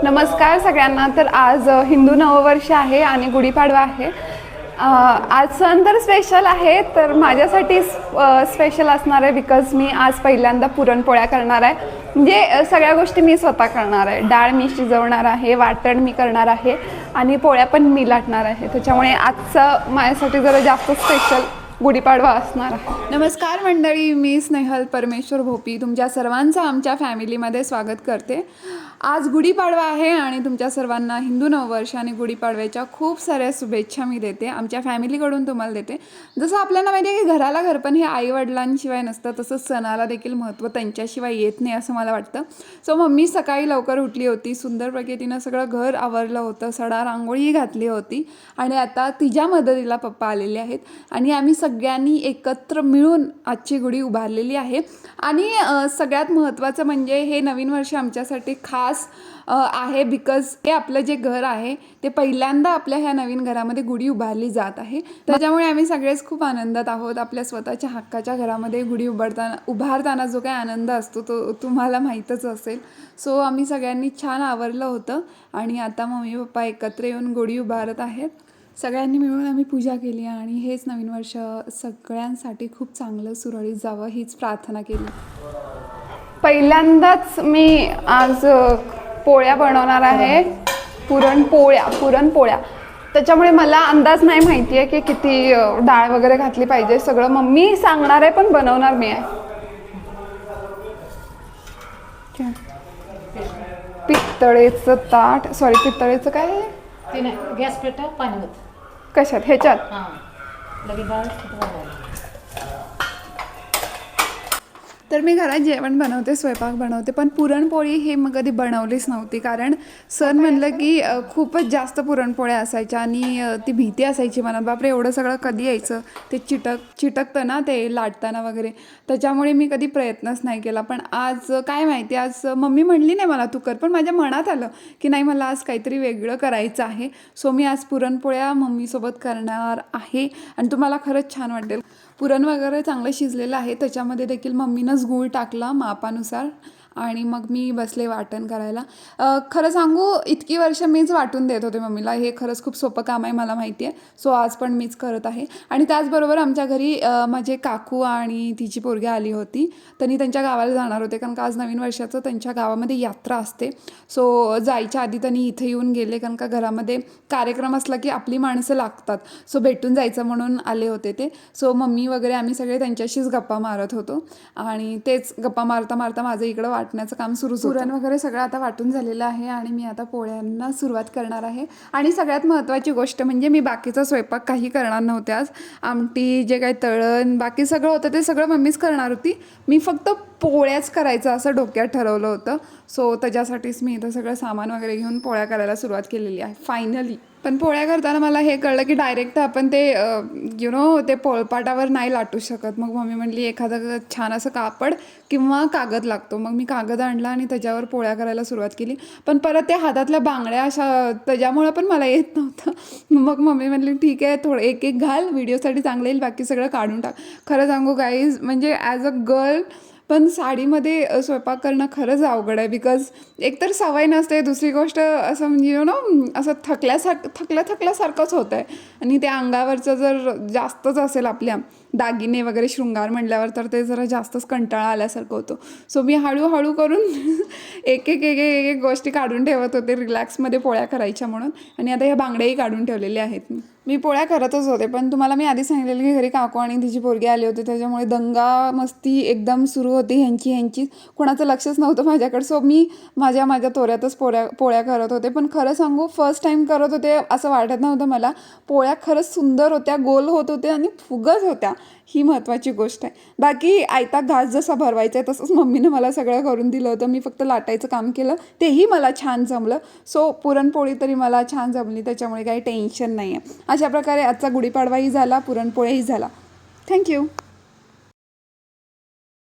नमस्कार सगळ्यांना. तर आज हिंदू नववर्ष आहे आणि गुढीपाडवा आहे. आज सण तर स्पेशल आहे, तर माझ्यासाठी स्पेशल असणार आहे बिकॉज मी आज पहिल्यांदा पुरणपोळ्या करणार आहे. म्हणजे सगळ्या गोष्टी मी स्वतः करणार आहे. डाळ मी शिजवणार आहे, वाटण मी करणार आहे आणि पोळ्या पण मी लाटणार आहे. त्याच्यामुळे आजचं माझ्यासाठी जरा जास्त स्पेशल गुढीपाडवा असणार आहे. नमस्कार मंडळी, मी स्नेहल परमेश्वर भोपी तुमच्या सर्वांचं आमच्या फॅमिलीमध्ये स्वागत करते. आज गुढीपाडवा आहे आणि तुमच्या सर्वांना हिंदू नववर्ष आणि गुढीपाडव्याच्या खूप साऱ्या शुभेच्छा मी देते, आमच्या फॅमिलीकडून तुम्हाला देते. जसं आपल्याला माहिती आहे की घराला घरपण हे आईवडिलांशिवाय नसतं, तसंच सणाला देखील महत्त्व त्यांच्याशिवाय येत नाही असं मला वाटतं. सो मम्मी सकाळी लवकर उठली होती, सुंदर प्रकारे सगळं घर आवरलं होतं, सडा रांगोळी घातली होती आणि आता तिच्या मदतीला पप्पा आलेले आहेत आणि आम्ही सगळ्यांनी एकत्र मिळून आजची गुढी उभारलेली आहे. आणि सगळ्यात महत्त्वाचं म्हणजे हे नवीन वर्ष आमच्यासाठी खास आहे बिकॉज हे आपलं जे घर आहे ते पहिल्यांदा आपल्या ह्या नवीन घरामध्ये गुढी उभारली जात आहे. त्याच्यामुळे आम्ही सगळेच खूप आनंदात आहोत. आपल्या स्वतःच्या हक्काच्या घरामध्ये गुढी उभारताना जो काही आनंद असतो तो तुम्हाला माहीतच असेल. सो आम्ही सगळ्यांनी छान आवरलं होतं आणि आता मम्मी पप्पा एकत्र येऊन गुढी उभारत आहेत. सगळ्यांनी मिळून आम्ही पूजा केली आणि हेच नवीन वर्ष सगळ्यांसाठी खूप चांगलं सुरळीत जावं हीच प्रार्थना केली. पहिल्यांदाच मी आज पोळ्या बनवणार आहे, पुरणपोळ्या. त्याच्यामुळे मला अंदाज नाही माहिती आहे की किती डाळ वगैरे घातली पाहिजे. सगळं मम्मी सांगणार आहे पण बनवणार मी आहे. पितळेचं ताट, पितळेचं काय ते नाही, गॅस पेटा पाणी कशात ह्याच्यात. तर मी घरात जेवण बनवते, स्वयंपाक बनवते, पण पुरणपोळी हे मग कधी बनवलीच नव्हती. कारण सण म्हणलं की खूपच जास्त पुरणपोळ्या असायच्या आणि ती भीती असायची मनात, बापरे एवढं सगळं कधी यायचं, ते चिटकतं ना ते लाटताना वगैरे. त्याच्यामुळे मी कधी प्रयत्नच नाही केला. पण आज काय माहिती, आज मम्मी म्हणली नाही मला तू कर, पण माझ्या मनात आलं की नाही मला आज काहीतरी वेगळं करायचं आहे. सो मी आज पुरणपोळ्या मम्मीसोबत करणार आहे आणि तुम्हाला खरंच छान वाटेल. पुरण वगैरे चांगलं शिजलेलं आहे, त्याच्यामध्ये देखील मम्मीनंच गूळ टाकला मापानुसार आणि मग मी बसले वाटण करायला. खरं सांगू इतकी वर्ष मीच वाटून देत होते मम्मीला. हे खरंच खूप सोपं काम आहे मला माहिती आहे. सो आज पण मीच करत आहे. आणि त्याचबरोबर आमच्या घरी माझे काकू आणि तिची पोरगी आली होती. त्यांनी त्यांच्या गावाला जाणार होते कारण का आज नवीन वर्षाचं त्यांच्या गावामध्ये यात्रा असते. सो जायच्या आधी त्यांनी इथे येऊन गेले कारण का घरामध्ये कार्यक्रम असला की आपली माणसं लागतात. सो भेटून जायचं म्हणून आले होते ते. सो मम्मी वगैरे आम्ही सगळे त्यांच्याशीच गप्पा मारत होतो आणि तेच गप्पा मारता मारता माझं इकडं वाटण्याचं काम सुरू. पुरण वगैरे सगळं आता वाटून झालेलं आहे आणि मी आता पोळ्यांना सुरुवात करणार आहे. आणि सगळ्यात महत्त्वाची गोष्ट म्हणजे मी बाकीचा स्वयंपाक काही करणार नव्हते आज. आमटी, जे काही तळण बाकी सगळं होतं ते सगळं मम्मीच करणार होती. मी फक्त पोळ्याच करायचं असं डोक्यात ठरवलं होतं. सो त्याच्यासाठीच मी इथं सगळं सामान वगैरे घेऊन पोळ्या करायला सुरुवात केलेली आहे फायनली. पण पोळ्या करताना मला हे कळलं की डायरेक्ट आपण ते ते पोळपाटावर नाही लाटू शकत. मग मम्मी म्हणली एखादं छान असं कापड किंवा कागद लागतो. मग मी कागद आणला आणि त्याच्यावर पोळ्या करायला सुरुवात केली. पण परत त्या हातातल्या बांगड्या अशा त्याच्यामुळं पण मला येत नव्हतं. मग मम्मी म्हणली ठीक आहे थोडं एक घाल, व्हिडिओसाठी चांगलं येईल, बाकी सगळं काढून टाक. खरं सांगू गाईज, म्हणजे ॲज अ गर्ल पण साडीमध्ये स्वयंपाक करणं खरंच अवघड आहे. बिकॉज एकतर सवय नसते, दुसरी गोष्ट असं म्हणजे असं थकल्यासारखंच होतं आहे. आणि त्या अंगावरचं जर जास्तच असेल आपल्या दागिने वगैरे शृंगार म्हणल्यावर तर ते जरा जास्तच कंटाळा आल्यासारखं होतं. सो मी हळूहळू करून एक गोष्टी काढून ठेवत होते रिलॅक्समध्ये पोळ्या करायच्या म्हणून. आणि आता ह्या बांगड्याही काढून ठेवलेल्या आहेत. मी पोळ्या करतच होते, पण तुम्हाला मी आधी सांगितलेलं की घरी काकू आणि तिची पोरगी आली होती, त्याच्यामुळे दंगा मस्ती एकदम सुरू होती ह्यांची. कोणाचं लक्षच नव्हतं माझ्याकडे. सो मी माझ्या तोऱ्यातच पोळ्या करत होते. पण खरं सांगू फर्स्ट टाईम करत होते असं वाटत नव्हतं मला. पोळ्या खरंच सुंदर होत्या, गोल होत होत्या आणि फुगत होत्या. ही महत्त्वाची गोष्ट आहे. बाकी आयता घास जसा भरवायचा आहे तसंच मम्मीनं मला सगळं करून दिलं होतं. मी फक्त लाटायचं काम केलं, तेही मला छान जमलं. सो पुरणपोळी तरी मला छान जमली, त्याच्यामुळे काही टेन्शन नाही आहे. अशा प्रकारे आजचा गुढीपाडवाही झाला, पुरणपोळीही झाला. थँक्यू.